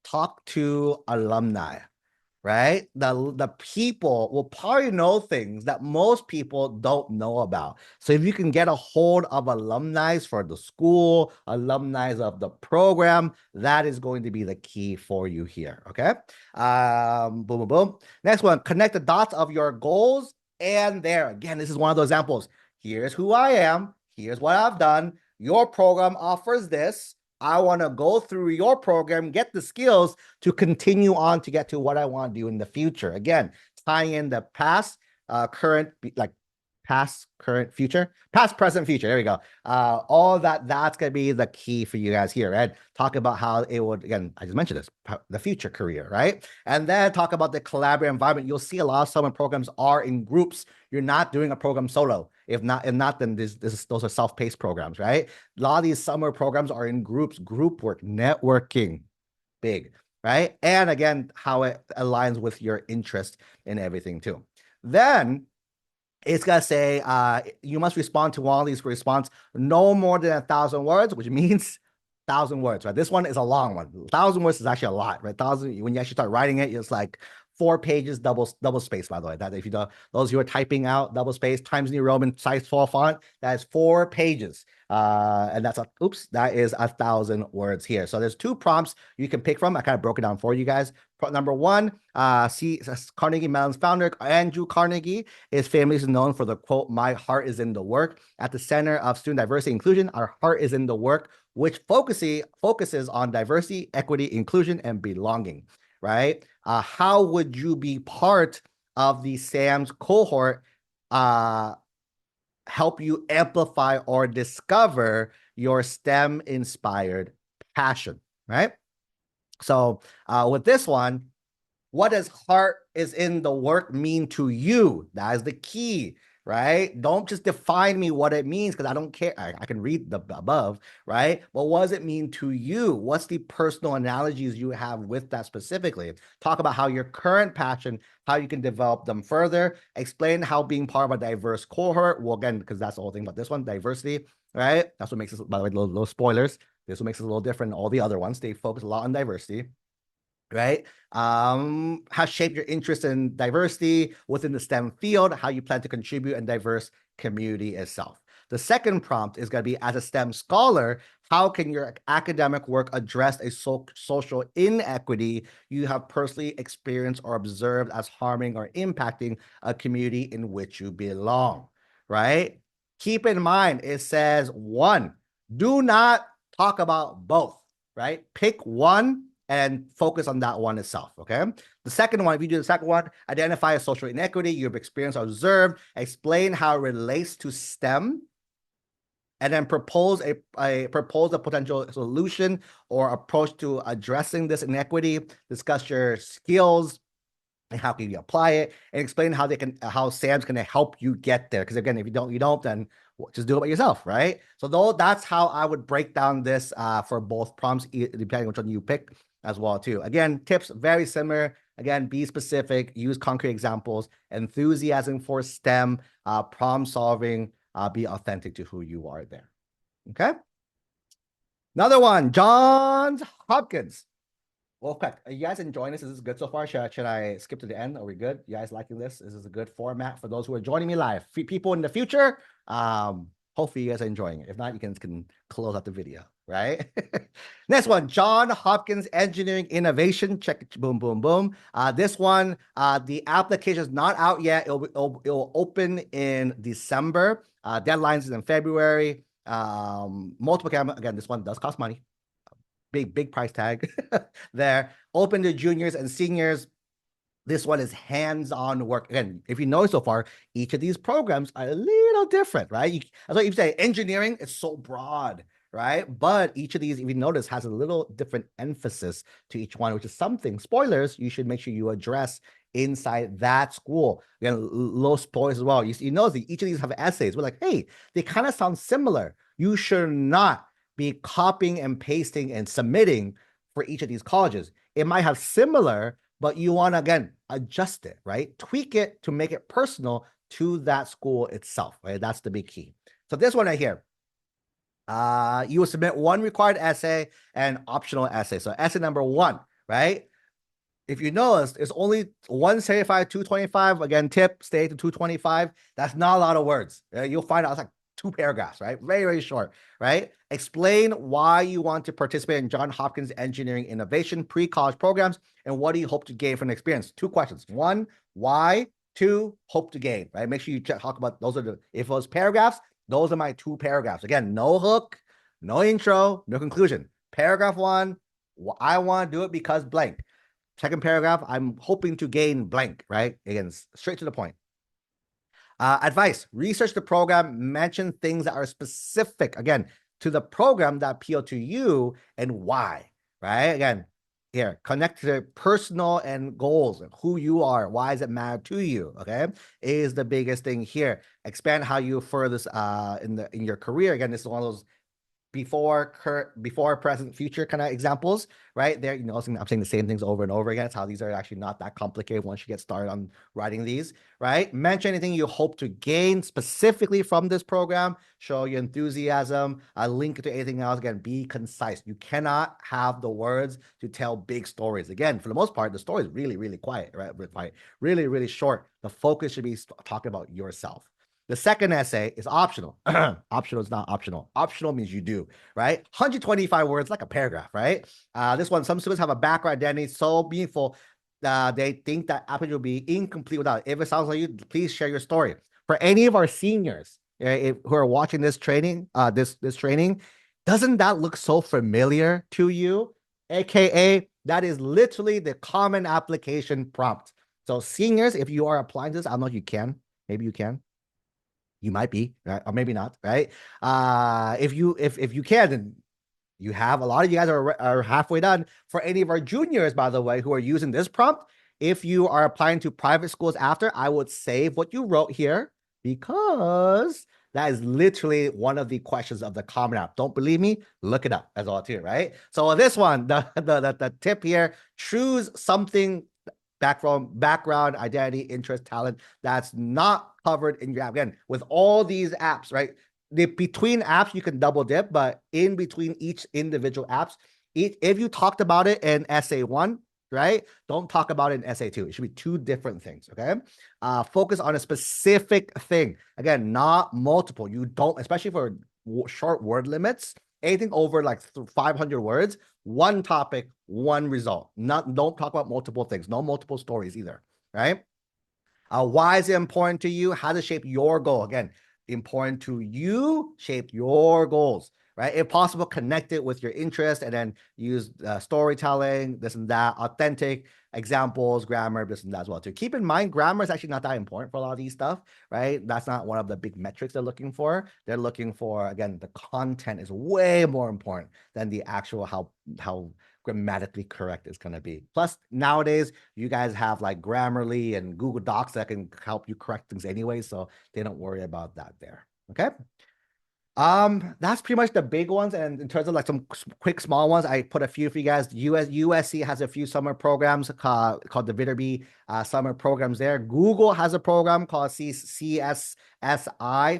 Talk to alumni, right? The people will probably know things that most people don't know about. So if you can get a hold of alumni for the school, alumni of the program, that is going to be the key for you here, okay? Boom, boom, boom. Next one, connect the dots of your goals and there. Again, this is one of those examples. Here's who I am. Here's what I've done. Your program offers this. I want to go through your program, get the skills to continue on to get to what I want to do in the future. Again, tying in the past, current, like past, current, future, past, present, future. There we go. All that's going to be the key for you guys here, right? Talk about how it would, again, I just mentioned this, the future career, right? And then talk about the collaborative environment. You'll see a lot of summer programs are in groups. You're not doing a program solo. If not, then those are self-paced programs, right? A lot of these summer programs are in groups, group work, networking, big, right? And again, how it aligns with your interest in everything too. Then it's gonna say you must respond to one of these response no more than 1,000 words, which means 1,000 words, right? This one is a long one. 1,000 words is actually a lot, right? 1,000, when you actually start writing it, it's like 4 pages, double space, by the way. That if you do, those who are typing out double space, Times New Roman, size 12 font, that is 4 pages. And that's that is 1,000 words here. So there's 2 prompts you can pick from. I kind of broke it down for you guys. Number 1, Carnegie Mellon's founder, Andrew Carnegie, is famously known for the quote, "My heart is in the work." At the center of student diversity inclusion, our heart is in the work, which focuses on diversity, equity, inclusion, and belonging, right? How would you be part of the SAM's cohort, help you amplify or discover your STEM-inspired passion, right? So with this one, what does heart is in the work mean to you? That is the key, right? Don't just define me what it means, because I don't care. I can read the above, right? But what does it mean to you? What's the personal analogies you have with that specifically? Talk about how your current passion, how you can develop them further. Explain how being part of a diverse cohort, well, again, because that's the whole thing about this one, diversity, right? That's what makes us, by the way, little spoilers. This is what makes us a little different than all the other ones. They focus a lot on diversity, right? How shaped your interest in diversity within the STEM field, how you plan to contribute in diverse community itself. The second prompt is going to be, as a STEM scholar, how can your academic work address a social inequity you have personally experienced or observed as harming or impacting a community in which you belong, right? Keep in mind, it says 1. Do not talk about both, right? Pick one and focus on that one itself, okay? The second one, if you do the second one, identify a social inequity you've experienced or observed, explain how it relates to STEM, and then propose a potential solution or approach to addressing this inequity, discuss your skills, and how can you apply it, and explain how SAM's going to help you get there. Because again, if you don't, then just do it by yourself, right? So that's how I would break down this for both prompts, depending on which one you pick as well too. Again, tips very similar. Again, be specific, use concrete examples, enthusiasm for STEM, problem solving, be authentic to who you are there. Okay. Another one, Johns Hopkins. Well, quick, are you guys enjoying this? Is this good so far? Should I skip to the end? Are we good? You guys liking this? Is this a good format for those who are joining me live? People in the future, hopefully you guys are enjoying it. If not, you can close out the video, right? Next one, Johns Hopkins Engineering Innovation. Check it, boom, boom, boom. This one, the application is not out yet. It'll open in December. Deadlines is in February. Multiple camera. Again, this one does cost money. Big price tag there. Open to juniors and seniors. This one is hands-on work. Again, if you know so far, each of these programs are a little different, right? That's why you say engineering is so broad, right? But each of these, if you notice, has a little different emphasis to each one, which is something, spoilers, you should make sure you address inside that school. Again, low spoilers as well. You know that each of these have essays. We're like, hey, they kind of sound similar. You should not be copying and pasting and submitting for each of these colleges. It might have similar, but you want to, again, adjust it, right? Tweak it to make it personal to that school itself, right? That's the big key. So this one right here, you will submit one required essay and optional essay. So essay number 1, right? If you notice, it's only 175, 225. Again, tip, stay to 225. That's not a lot of words. You'll find out it's like 2 paragraphs, right? Very, very short, right? Explain why you want to participate in Johns Hopkins Engineering Innovation pre-college programs and what do you hope to gain from the experience. 2 questions. 1, why? 2, hope to gain, right? Make sure you talk about those are if it was paragraphs, those are my 2 paragraphs. Again, no hook, no intro, no conclusion. Paragraph 1, I want to do it because blank. Second paragraph, I'm hoping to gain blank, right? Again, straight to the point. Advice, research the program, mention things that are specific, again, to the program that appeal to you and why, right? Again, here, connect to the personal and goals, who you are, why does it matter to you, okay? Is the biggest thing here. Expand how you further this in your career. Again, this is one of those before, current, before, present, future kind of examples, right? There, you know, I'm saying the same things over and over again. It's how these are actually not that complicated once you get started on writing these, right? Mention anything you hope to gain specifically from this program. Show your enthusiasm. Link to anything else. Again, be concise. You cannot have the words to tell big stories. Again, for the most part, the story is really, really quiet, right? Really, really short. The focus should be talking about yourself. The second essay is optional. Optional is not optional. Optional means you do, right? 125 words, like a paragraph, right? This one, some students have a background identity so meaningful they think that application will be incomplete without it. If it sounds like you, please share your story. For any of our seniors who are watching this training, this training, doesn't that look so familiar to you? AKA, that is literally the common application prompt. So seniors, if you are applying this, I don't know if you can. Maybe you can. You might be, right? Or maybe not, right? If you can, then you have a lot of you guys are halfway done. For any of our juniors, by the way, who are using this prompt, if you are applying to private schools after, I would save what you wrote here because that is literally one of the questions of the Common App. Don't believe me? Look it up as well too, right? So this one, the tip here, choose something background, identity, interest, talent that's not covered in your app. Again, with all these apps, right? Between apps, you can double dip, but in between each individual apps, if you talked about it in essay 1, right? Don't talk about it in essay 2. It should be 2 different things, okay? Focus on a specific thing. Again, not multiple. You don't, especially for short word limits, anything over like 500 words, 1 topic, 1 result. Don't talk about multiple things. No multiple stories either, right? Why is it important to you? How does it shape your goal? Again, important to you, shape your goals, right? If possible, connect it with your interest and then use storytelling, this and that, authentic examples, grammar, this and that as well too. Keep in mind, grammar is actually not that important for a lot of these stuff, right? That's not one of the big metrics they're looking for. They're looking for, again, the content is way more important than the actual how grammatically correct it's going to be. Plus, nowadays, you guys have like Grammarly and Google Docs that can help you correct things anyway, so they don't worry about that there. Okay. That's pretty much the big ones. And in terms of like some quick small ones, I put a few for you guys. USC has a few summer programs called the Viterbi summer programs there. Google has a program called CSSI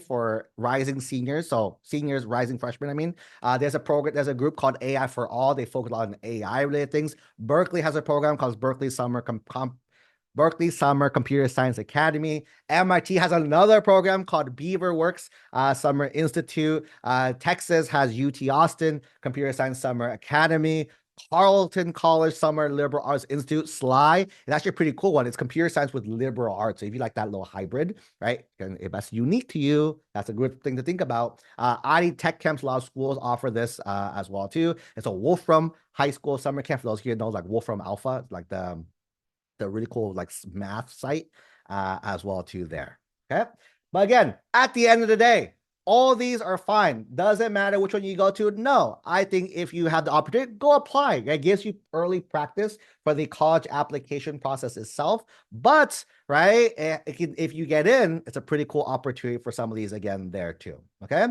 for rising seniors. So seniors, rising freshmen, I mean. There's a group called AI for All. They focus on AI related things. Berkeley has a program called Berkeley Summer Computer Science Academy. MIT has another program called Beaverworks Summer Institute. Texas has UT Austin Computer Science Summer Academy. Carleton College Summer Liberal Arts Institute, SLI. It's actually a pretty cool one. It's computer science with liberal arts. So if you like that little hybrid, right? And if that's unique to you, that's a good thing to think about. ID Tech Camps, a lot of schools offer this as well too. It's a Wolfram High School Summer Camp. For those here know, like Wolfram Alpha, like the really cool like math site as well too there. Okay. But again, at the end of the day, all these are fine. Doesn't matter which one you go to. No, I think if you have the opportunity, go apply. It gives you early practice for the college application process itself. But, right, if you get in, it's a pretty cool opportunity for some of these again there too. Okay.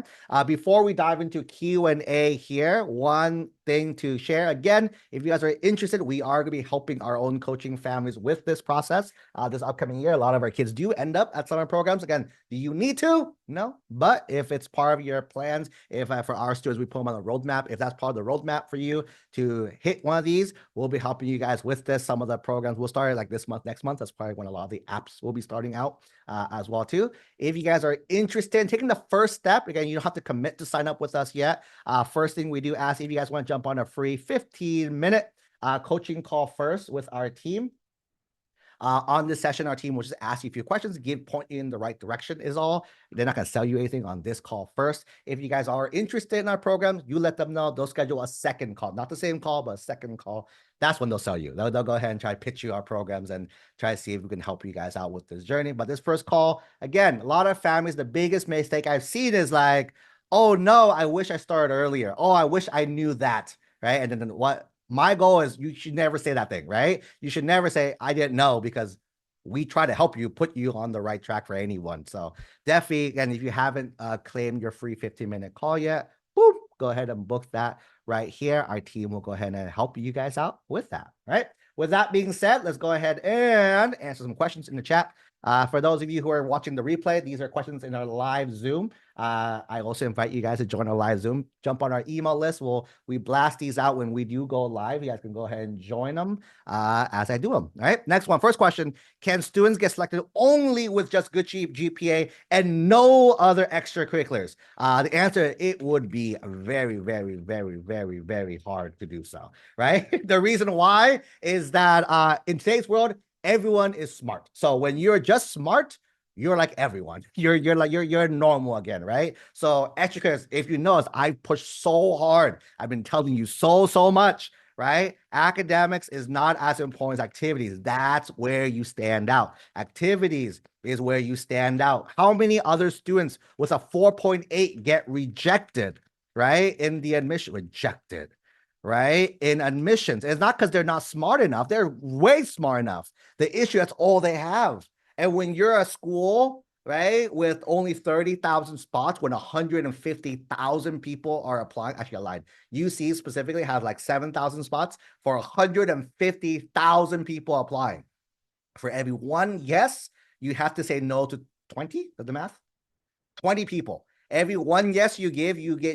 Before we dive into Q&A here, one thing to share. Again, if you guys are interested, we are going to be helping our own coaching families with this process this upcoming year. A lot of our kids do end up at summer programs. Again, do you need to? No. But if it's part of your plans, if for our students, we put them on the roadmap. If that's part of the roadmap for you to hit one of these, we'll be helping you guys with this. Some of the programs will start like this month, next month. That's probably when a lot of the apps will be starting out as well too. If you guys are interested in taking the first step, again, you don't have to commit to sign up with us yet. First thing we do ask if you guys want to jump on a free 15-minute coaching call first with our team. On this session, our team will just ask you a few questions, point you in the right direction is all. They're not going to sell you anything on this call first. If you guys are interested in our programs, you let them know. They'll schedule a second call, not the same call, but a second call. That's when they'll sell you. They'll go ahead and try to pitch you our programs and try to see if we can help you guys out with this journey. But this first call, again, a lot of families, the biggest mistake I've seen is like, oh no, I wish I started earlier. Oh, I wish I knew that, right? And then what my goal is, you should never say that thing, right? You should never say, I didn't know, because we try to help you, put you on the right track for anyone. So definitely, and if you haven't claimed your free 15-minute call yet, boom, go ahead and book that right here. Our team will go ahead and help you guys out with that, right? With that being said, let's go ahead and answer some questions in the chat. For those of you who are watching the replay, these are questions in our live Zoom. I also invite you guys to join our live Zoom. Jump on our email list. We blast these out when we do go live. You guys can go ahead and join them as I do them. All right. Next one. First question: can students get selected only with just good GPA and no other extracurriculars? The answer: it would be very, very, very, very, very hard to do so. Right. The reason why is that in today's world, everyone is smart. So when you're just smart, you're like everyone. You're normal again, right? So extracurriculars, if you notice, I push so hard. I've been telling you so much, right? Academics is not as important as activities. That's where you stand out. Activities is where you stand out. How many other students with a 4.8 get rejected, right? In the admission, rejected, right? In admissions. It's not because they're not smart enough. They're way smart enough. The issue, that's all they have. And when you're a school, right, with only 30,000 spots, when 150,000 people are applying, actually I lied. UC specifically has like 7,000 spots for 150,000 people applying. For every one yes, you have to say no to 20, the math? 20 people. Every one yes you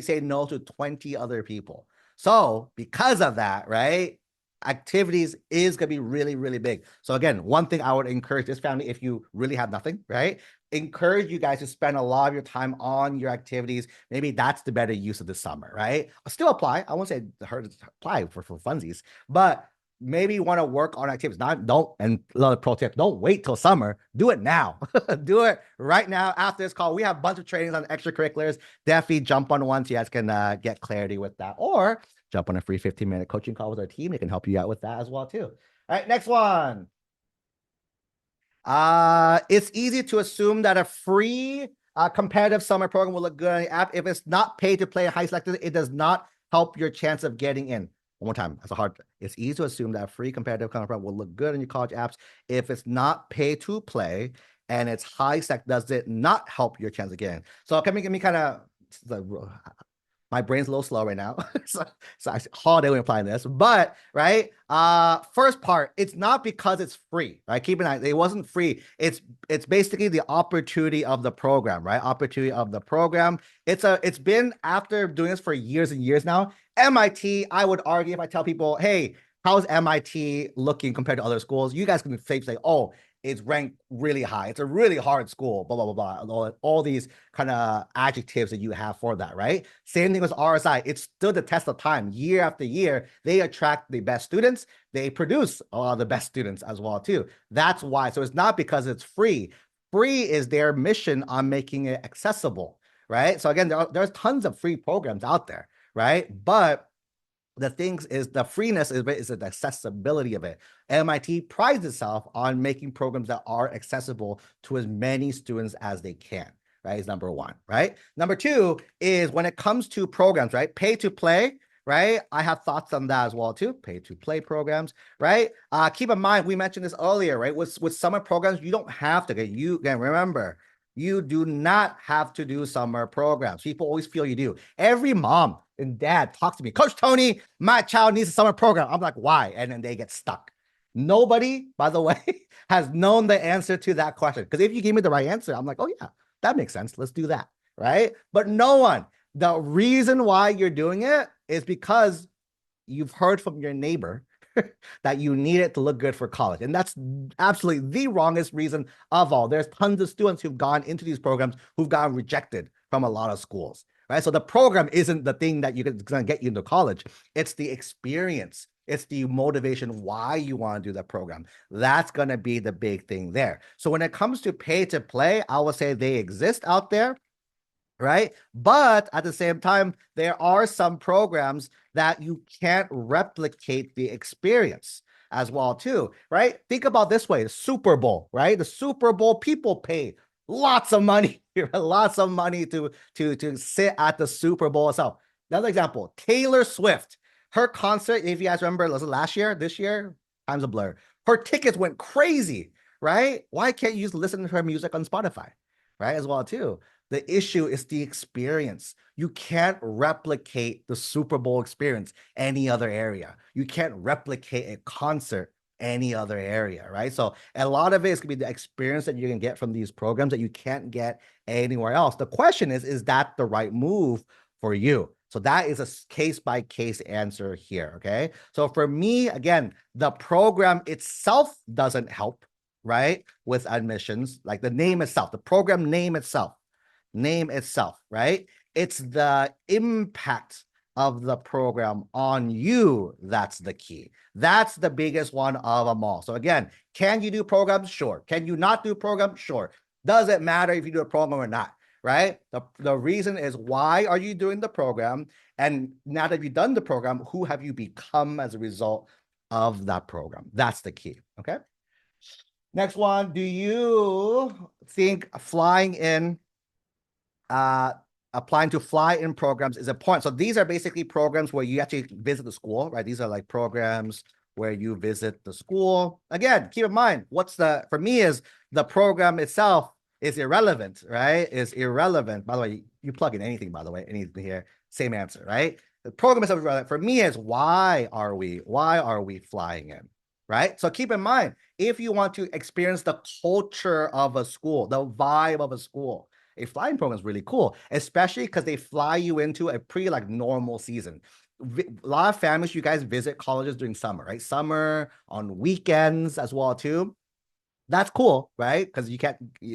say no to 20 other people. So because of that, right, activities is going to be really, really big. So again, one thing I would encourage this family, if you really have nothing, right, encourage you guys to spend a lot of your time on your activities. Maybe that's the better use of the summer, right? Still apply. I won't say apply for funsies, but maybe you want to work on activities. And another pro tip, don't wait till summer. Do it now. Do it right now after this call. We have a bunch of trainings on extracurriculars. Definitely jump on one so you guys can get clarity with that. Or jump on a free 15-minute coaching call with our team. They can help you out with that as well too. All right, next one. It's easy to assume that a free competitive summer program will look good on the app. If it's not paid to play high selected, it does not help your chance of getting in. One more time. It's easy to assume that a free competitive program will look good in your college apps. If it's not pay to play and it's high sec, does it not help your chance of getting in? So can me kind of, my brain's a little slow right now. so I holiday when applying this, but right. First part, it's not because it's free, right? Keep in mind, it wasn't free. It's basically the opportunity of the program, right? Opportunity of the program. It's been, after doing this for years and years now, MIT, I would argue, if I tell people, hey, how's MIT looking compared to other schools? You guys can say, oh, it's ranked really high. It's a really hard school, blah, blah, blah, blah. All these kind of adjectives that you have for that, right? Same thing with RSI. It stood the test of time. Year after year, they attract the best students. They produce the best students as well, too. That's why. So it's not because it's free. Free is their mission on making it accessible, right? So again, there's tons of free programs out there, right? But the things is the freeness is the accessibility of it. MIT prides itself on making programs that are accessible to as many students as they can, right? Is number one, right? Number two is when it comes to programs, right? Pay to play, right? I have thoughts on that as well too. Pay to play programs, right? Keep in mind, we mentioned this earlier, right? With summer programs, you don't have to get, remember, you do not have to do summer programs. People always feel you do. Every mom and dad talks to me, Coach Tony, my child needs a summer program. I'm like, why? And then they get stuck. Nobody, by the way, has known the answer to that question. Because if you gave me the right answer, I'm like, oh yeah, that makes sense. Let's do that, right? But no one. The reason why you're doing it is because you've heard from your neighbor that you need it to look good for college. And that's absolutely the wrongest reason of all. There's tons of students who've gone into these programs who've gotten rejected from a lot of schools, right? So the program isn't the thing that you're going to get you into college. It's the experience. It's the motivation why you want to do the program. That's going to be the big thing there. So when it comes to pay to play, I would say they exist out there, right? But at the same time, there are some programs that you can't replicate the experience as well too, right? Think about this way, the Super Bowl, right? The Super Bowl, people pay lots of money, lots of money to sit at the Super Bowl itself. Another example, Taylor Swift, her concert, if you guys remember, was it last year, this year? Time's a blur. Her tickets went crazy, right? Why can't you just listen to her music on Spotify, right? As well too. The issue is the experience. You can't replicate the Super Bowl experience any other area. You can't replicate a concert any other area, right? So a lot of it is going to be the experience that you can get from these programs that you can't get anywhere else. The question is that the right move for you? So that is a case-by-case answer here, okay? So for me, again, the program itself doesn't help, right? With admissions, like the name itself, the program name itself, right? It's the impact of the program on you that's the key. That's the biggest one of them all. So again, can you do programs? Sure. Can you not do programs? Sure. Does it matter if you do a program or not, right? The reason is, why are you doing the program? And now that you've done the program, who have you become as a result of that program? That's the key, okay? Next one, do you think flying in applying to fly-in programs is important? So these are basically programs where you actually visit the school, right? These are like programs where you visit the school. Again, keep in mind, for me is the program itself is irrelevant, right? Is irrelevant. By the way, you plug in anything, by the way, anything here, same answer, right? The program itself is irrelevant. For me is why are we flying in, right? So keep in mind, if you want to experience the culture of a school, the vibe of a school, a flying program is really cool, especially because they fly you into a pretty like normal season. A lot of families, you guys visit colleges during summer, right? Summer, on weekends as well too. That's cool, right? Because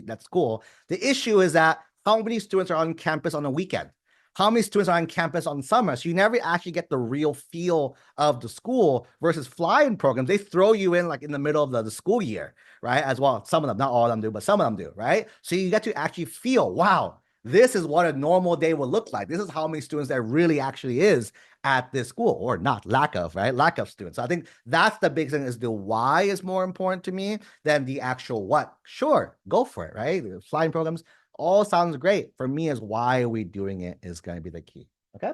that's cool. The issue is that how many students are on campus on a weekend? How many students are on campus on summer? So you never actually get the real feel of the school versus fly-in programs. They throw you in like in the middle of the school year, right? As well, some of them, not all of them do, but some of them do, right? So you get to actually feel, wow, this is what a normal day will look like. This is how many students there really actually is at this school, or not, lack of, right? Lack of students. So I think that's the big thing, is the why is more important to me than the actual what. Sure, go for it, right? The flying programs all sounds great. For me, is why are we doing it is going to be the key. Okay.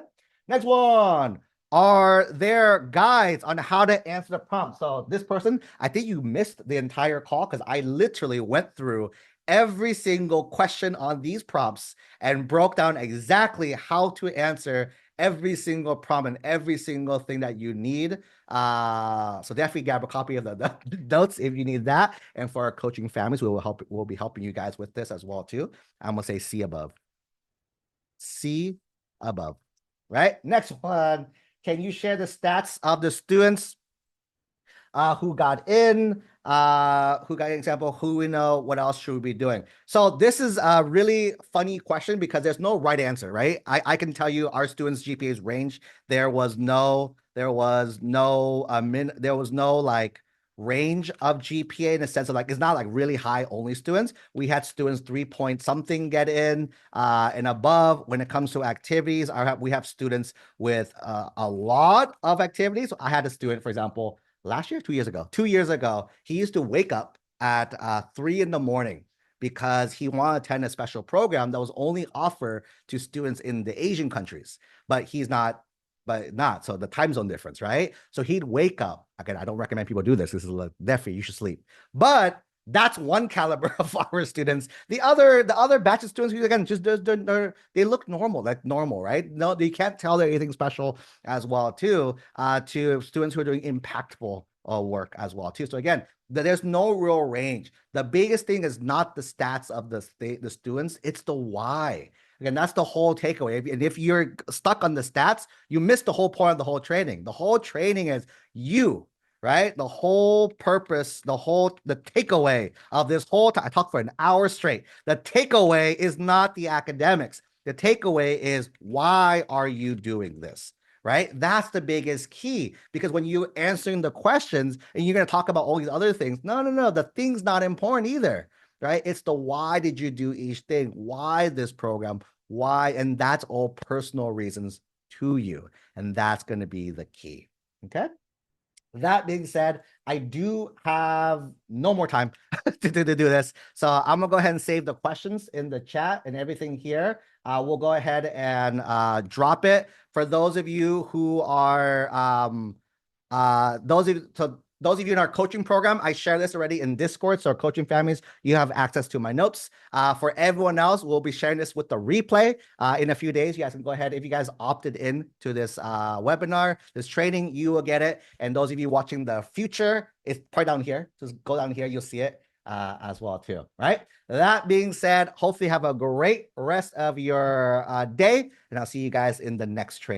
Next one. Are there guides on how to answer the prompt? So this person, I think you missed the entire call because I literally went through every single question on these prompts and broke down exactly how to answer every single prompt and every single thing that you need. So definitely grab a copy of the notes if you need that. And for our coaching families, we'll be helping you guys with this as well too. I'm gonna say see above. See above. Right? Next one. Can you share the stats of the students who got in, example, who we know, what else should we be doing? So this is a really funny question because there's no right answer, right? I can tell you our students' GPA's range. There was no like range of GPA in the sense of like, it's not like really high only students. We had students 3 point something get in and above. When it comes to activities, we have students with a lot of activities. So I had a student, for example, last year, 2 years ago, 2 years ago, he used to wake up at 3 in the morning because he wanted to attend a special program that was only offered to students in the Asian countries, but so the time zone difference, right? So he'd wake up. Again, I don't recommend people do this. This is definitely, you should sleep. But that's one caliber of our students. The other batch of students, again, just they look normal, like normal, right? No, they can't tell they're anything special as well too. To students who are doing impactful work as well too. So again, there's no real range. The biggest thing is not the stats of the students; it's the why. Again, that's the whole takeaway. And if you're stuck on the stats, you miss the whole point of the whole training. The whole training is you, right? The whole purpose, the takeaway of this whole time, I talked for an hour straight. The takeaway is not the academics. The takeaway is, why are you doing this, right? That's the biggest key, because when you're answering the questions and you're going to talk about all these other things, no, the thing's not important either, right? It's the why did you do each thing? Why this program? Why? And that's all personal reasons to you. And that's going to be the key. Okay. That being said, I do have no more time to do this. So I'm gonna go ahead and save the questions in the chat and everything here. We'll go ahead and drop it. For those of you who are those of you in our coaching program, I share this already in Discord. So our coaching families, you have access to my notes. For everyone else, we'll be sharing this with the replay in a few days. You guys can go ahead. If you guys opted in to this webinar, this training, you will get it. And those of you watching the future, it's probably down here. Just go down here, you'll see it as well too, right? That being said, hopefully have a great rest of your day, and I'll see you guys in the next training.